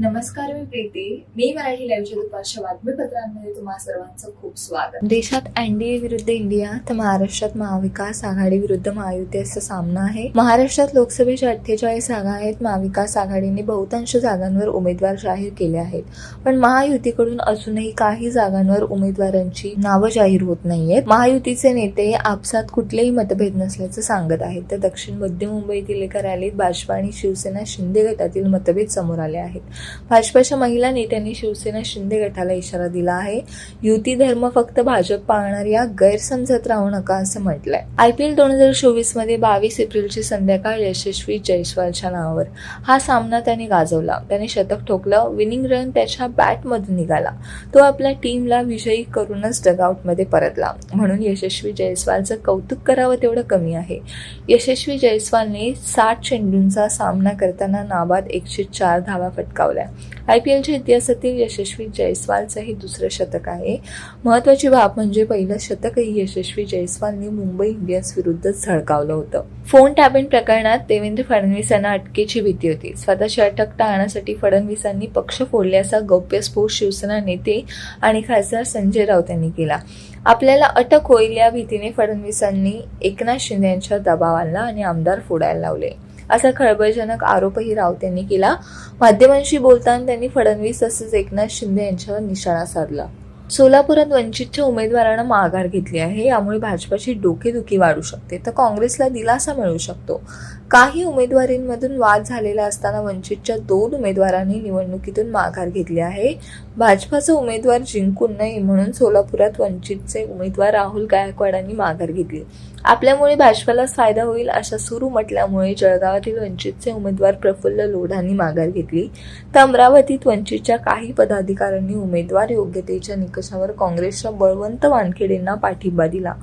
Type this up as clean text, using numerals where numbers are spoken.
नमस्कार, मी प्रीती. मी मराठी लाईव्हच्या दुपारच्या बातमीपत्रांमध्ये तुम्हा सर्वांचं खूप स्वागत. देशात एनडीए विरुद्ध इंडिया तर महाराष्ट्रात महाविकास आघाडी विरुद्ध महायुती असा सामना आहे. महाराष्ट्रात लोकसभेच्या 48 जागा आहेत. महाविकास आघाडीने बहुतांश जागांवर उमेदवार जाहीर केले आहेत, पण महायुतीकडून अजूनही काही जागांवर उमेदवारांची नावं जाहीर होत नाहीयेत. महायुतीचे नेते आपसात कुठलेही मतभेद नसल्याचं सांगत आहेत. तर दक्षिण मध्य मुंबईतील एका रॅलीत भाजपा आणि शिवसेना शिंदे गटातील मतभेद समोर आले आहेत. भाजपच्या महिला नेत्यांनी शिवसेना शिंदे गटाला इशारा दिला आहे. युती धर्म फक्त भाजप पाळणार या गैरसमजात राहू नका असं म्हटलंय. IPL 2024 मध्ये 22 एप्रिलची संध्याकाळ यशस्वी जयस्वालच्या नावावर हा सामना त्याने गाजवला. त्याने शतक ठोकलं. विनिंग रन त्याच्या बॅटमधून निघाला. तो आपल्या टीमला विजयी करूनच डगआउटमध्ये परतला. म्हणून यशस्वी जयस्वालचं कौतुक करावं तेवढं कमी आहे. यशस्वी जयस्वालने 60 चेंडूंचा सामना करताना नाबाद 104 धावा फटकावल्या. IPLच्या इतिहासातील यशस्वी जयस्वालचं हे दुसरं शतक आहे. महत्वाची बाब म्हणजे पहिलं शतकही यशस्वी जयस्वालने मुंबई इंडियन्स विरुद्ध झळकावलं होतं. फोन टॅपिंग प्रकरणात देवेंद्र फडणवीस यांना अटकेची भीती होती. स्वतःची अटक टाळण्यासाठी फडणवीसांनी पक्ष फोडल्याचा गौप्यस्फोट शिवसेना नेते आणि खासदार संजय राऊत यांनी केला. आपल्याला अटक होईल या भीतीने फडणवीसांनी एकनाथ शिंदे यांच्यावर दबाव आणला आणि आमदार फोडायला लावले, असा खळबळजनक आरोपही राऊत यांनी केला. माध्यमांशी बोलताना त्यांनी फडणवीस तसेच एकनाथ शिंदे यांच्यावर निशाणा साधला. सोलापुरात वंचितच्या उमेदवारांना माघार घेतली आहे. यामुळे भाजपाची डोकेदुखी वाढू शकते तर काँग्रेसला दिलासा मिळू शकतो. काही उमेदवारींमधून वाद झालेला असताना वंचितच्या 2 उमेदवारांनी निवडणुकीतून माघार घेतली आहे. भाजपाचा उमेदवार जिंकून नये म्हणून सोलापुरात वंचितचे उमेदवार राहुल गायकवाडांनी माघार घेतली. आपल्यामुळे भाजपालाच फायदा होईल अशा सुरू म्हटल्यामुळे जळगावातील वंचितचे उमेदवार प्रफुल्ल लोढांनी माघार घेतली. तर अमरावतीत वंचितच्या काही पदाधिकाऱ्यांनी उमेदवार योग्यतेच्या निकषावर काँग्रेसच्या बळवंत वानखेडेंना पाठिंबा दिला.